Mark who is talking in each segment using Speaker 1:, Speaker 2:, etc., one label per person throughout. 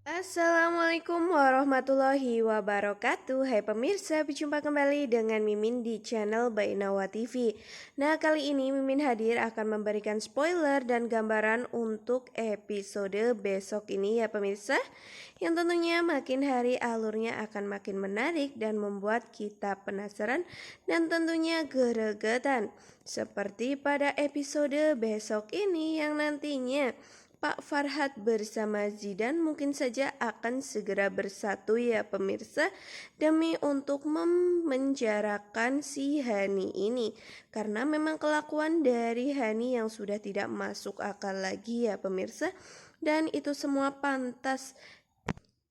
Speaker 1: Assalamualaikum warahmatullahi wabarakatuh. Hai pemirsa, berjumpa kembali dengan Mimin di channel Bainawa TV. Nah, kali ini Mimin hadir akan memberikan spoiler dan gambaran untuk episode besok ini ya pemirsa. Yang tentunya makin hari alurnya akan makin menarik dan membuat kita penasaran dan tentunya gregetan. Seperti pada episode besok ini yang nantinya Pak Farhad bersama Zidan mungkin saja akan segera bersatu ya pemirsa, demi untuk memenjarakan si Hani ini. Karena memang kelakuan dari Hani yang sudah tidak masuk akal lagi ya pemirsa. Dan itu semua pantas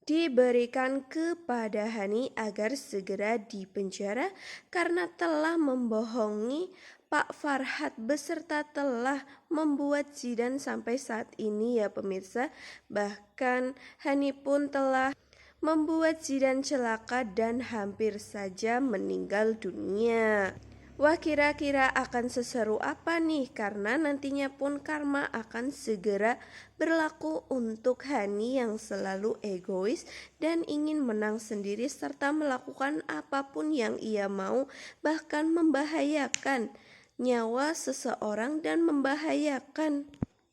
Speaker 1: diberikan kepada Hani agar segera dipenjara karena telah membohongi Pak Farhad beserta telah membuat Zidan sampai saat ini ya pemirsa. Bahkan Hani pun telah membuat Zidan celaka dan hampir saja meninggal dunia. Wah, kira-kira akan seseru apa nih? Karena nantinya pun karma akan segera berlaku untuk Hani yang selalu egois dan ingin menang sendiri serta melakukan apapun yang ia mau, bahkan membahayakan nyawa seseorang dan membahayakan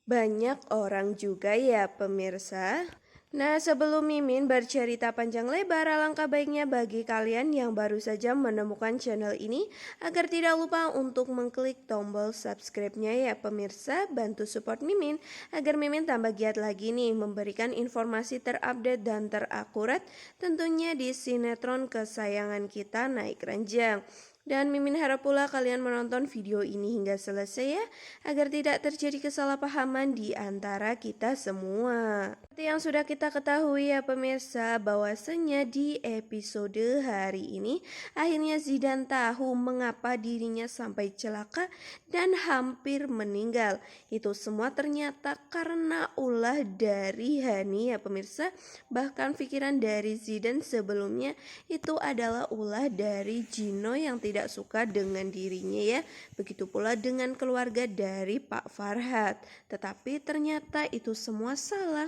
Speaker 1: banyak orang juga ya pemirsa. Nah, sebelum Mimin bercerita panjang lebar, alangkah baiknya bagi kalian yang baru saja menemukan channel ini agar tidak lupa untuk mengklik tombol subscribe-nya ya pemirsa. Bantu support Mimin agar Mimin tambah giat lagi nih memberikan informasi terupdate dan terakurat tentunya di sinetron kesayangan kita Naik Ranjang. Dan Mimin harap pula kalian menonton video ini hingga selesai ya, agar tidak terjadi kesalahpahaman di antara kita semua. Seperti yang sudah kita ketahui ya pemirsa, bahwasanya di episode hari ini akhirnya Zidan tahu mengapa dirinya sampai celaka dan hampir meninggal. Itu semua ternyata karena ulah dari Hani ya pemirsa. Bahkan pikiran dari Zidan sebelumnya itu adalah ulah dari Gino yang tidak suka dengan dirinya ya. Begitu pula dengan keluarga dari Pak Farhad. Tetapi ternyata itu semua salah.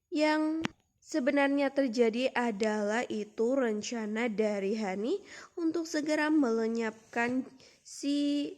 Speaker 1: Yang sebenarnya terjadi adalah itu rencana dari Hani untuk segera melenyapkan si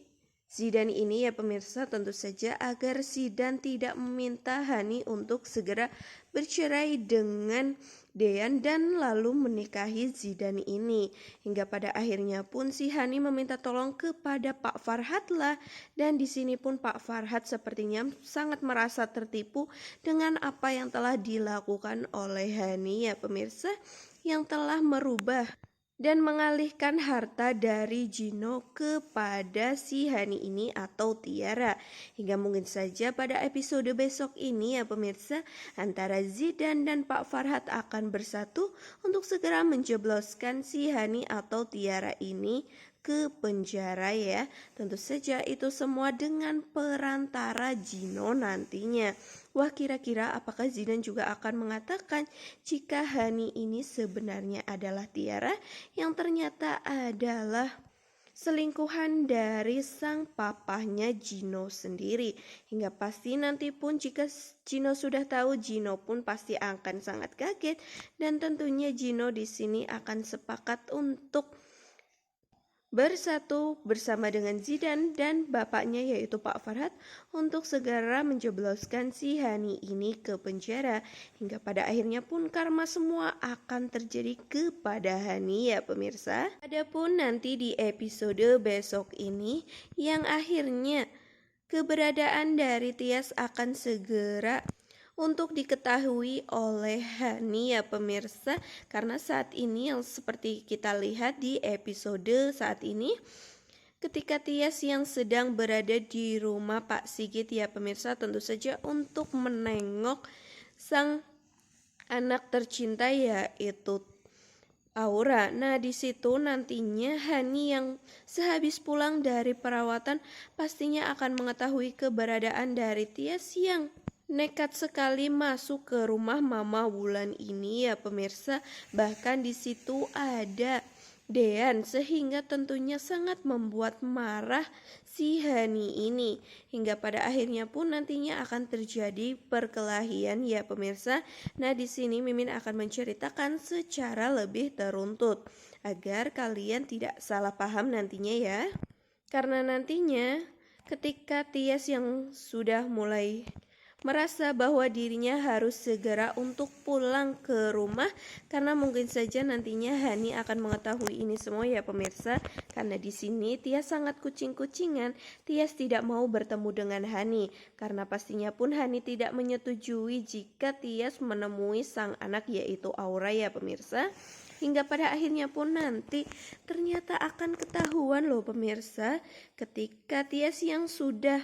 Speaker 1: Zidan ini ya pemirsa, tentu saja agar Zidan tidak meminta Hani untuk segera bercerai dengan Dean dan lalu menikahi Zidan ini. Hingga pada akhirnya pun si Hani meminta tolong kepada Pak Farhad lah. Dan di sini pun Pak Farhad sepertinya sangat merasa tertipu dengan apa yang telah dilakukan oleh Hani ya pemirsa, yang telah merubah dan mengalihkan harta dari Gino kepada si Hani ini atau Tiara. Hingga mungkin saja pada episode besok ini ya pemirsa, antara Zidan dan Pak Farhad akan bersatu untuk segera menjebloskan si Hani atau Tiara ini ke penjara ya. Tentu saja itu semua dengan perantara Gino nantinya. Wah, kira-kira apakah Zidan juga akan mengatakan jika Hani ini sebenarnya adalah Tiara yang ternyata adalah selingkuhan dari sang papahnya Gino sendiri. Hingga pasti nanti pun jika Gino sudah tahu, Gino pun pasti akan sangat kaget dan tentunya Gino di sini akan sepakat untuk bersatu bersama dengan Zidan dan bapaknya yaitu Pak Farhad untuk segera menjebloskan si Hani ini ke penjara. Hingga pada akhirnya pun karma semua akan terjadi kepada Hani ya pemirsa. Adapun nanti di episode besok ini yang akhirnya keberadaan dari Tias akan segera untuk diketahui oleh Hani ya pemirsa, karena saat ini yang seperti kita lihat di episode saat ini ketika Tias yang sedang berada di rumah Pak Sigit ya pemirsa, tentu saja untuk menengok sang anak tercinta yaitu Aura. Nah, di situ nantinya Hani yang sehabis pulang dari perawatan pastinya akan mengetahui keberadaan dari Tias yang nekat sekali masuk ke rumah Mama Wulan ini ya pemirsa. Bahkan di situ ada Dean, sehingga tentunya sangat membuat marah si Hani ini, hingga pada akhirnya pun nantinya akan terjadi perkelahian ya pemirsa. Nah, di sini Mimin akan menceritakan secara lebih teruntut agar kalian tidak salah paham nantinya ya. Karena nantinya ketika Tias yang sudah mulai merasa bahwa dirinya harus segera untuk pulang ke rumah, karena mungkin saja nantinya Hani akan mengetahui ini semua ya pemirsa. Karena di sini Tias sangat kucing-kucingan, Tias tidak mau bertemu dengan Hani karena pastinya pun Hani tidak menyetujui jika Tias menemui sang anak yaitu Aura ya pemirsa. Hingga pada akhirnya pun nanti ternyata akan ketahuan loh pemirsa, ketika Tias yang sudah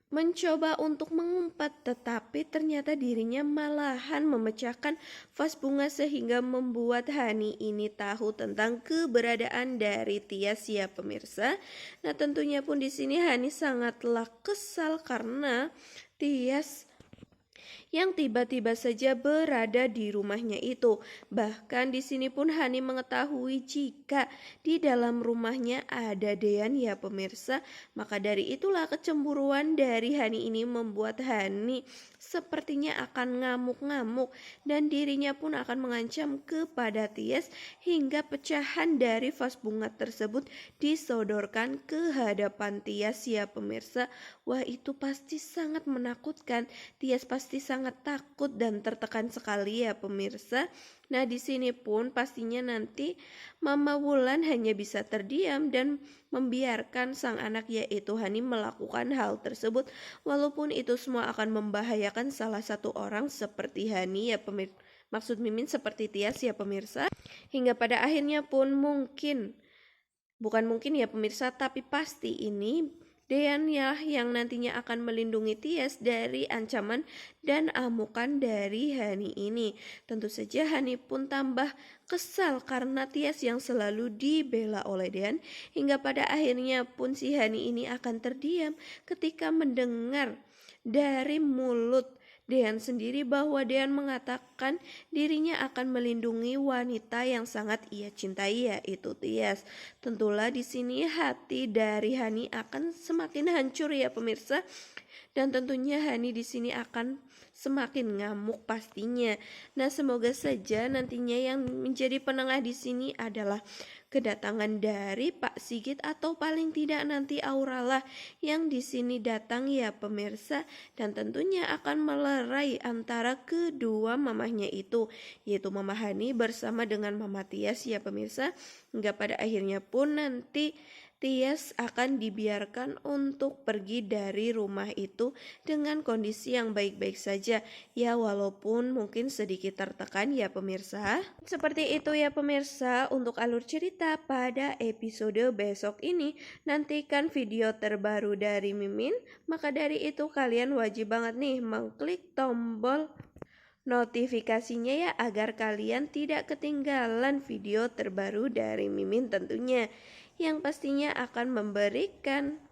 Speaker 1: mencoba untuk mengumpat, tetapi ternyata dirinya malahan memecahkan vas bunga sehingga membuat Hani ini tahu tentang keberadaan dari Tias ya pemirsa. Nah, tentunya pun di sini Hani sangatlah kesal karena Tias yang tiba-tiba saja berada di rumahnya itu. Bahkan di sini pun Hani mengetahui jika di dalam rumahnya ada Dean ya pemirsa. Maka dari itulah kecemburuan dari Hani ini membuat Hani sepertinya akan ngamuk-ngamuk dan dirinya pun akan mengancam kepada Tias hingga pecahan dari vas bunga tersebut disodorkan ke hadapan Tias ya pemirsa. Wah, itu pasti sangat menakutkan. Tias pasti sangat takut dan tertekan sekali ya pemirsa. Nah, di sini pun pastinya nanti Mama Wulan hanya bisa terdiam dan membiarkan sang anak yaitu Hani melakukan hal tersebut, walaupun itu semua akan membahayakan salah satu orang seperti Hani ya pemirsa. Maksud Mimin seperti Tias ya pemirsa. Hingga pada akhirnya pun bukan mungkin ya pemirsa, tapi pasti ini Dean ya yang nantinya akan melindungi Tias dari ancaman dan amukan dari Hani ini. Tentu saja Hani pun tambah kesal karena Tias yang selalu dibela oleh Dean, hingga pada akhirnya pun si Hani ini akan terdiam ketika mendengar dari mulut Dean sendiri bahwa Dean mengatakan dirinya akan melindungi wanita yang sangat ia cintai yaitu Tias. Tentulah di sini hati dari Hani akan semakin hancur ya pemirsa. Dan tentunya Hani di sini akan semakin ngamuk pastinya. Nah, semoga saja nantinya yang menjadi penengah di sini adalah kedatangan dari Pak Sigit atau paling tidak nanti Auralah yang di sini datang ya pemirsa, dan tentunya akan melerai antara kedua mamahnya itu yaitu Mama Hani bersama dengan Mama Tias ya pemirsa. Hingga pada akhirnya pun nanti Tias akan dibiarkan untuk pergi dari rumah itu dengan kondisi yang baik-baik saja ya, walaupun mungkin sedikit tertekan ya pemirsa. Seperti itu ya pemirsa untuk alur cerita pada episode besok ini. Nantikan video terbaru dari Mimin. Maka dari itu kalian wajib banget nih mengklik tombol notifikasinya ya agar kalian tidak ketinggalan video terbaru dari Mimin tentunya, yang pastinya akan memberikan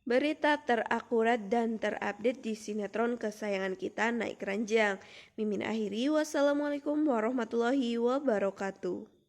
Speaker 1: berita terakurat dan terupdate di sinetron kesayangan kita Naik Ranjang. Mimin akhiri, wassalamualaikum warahmatullahi wabarakatuh.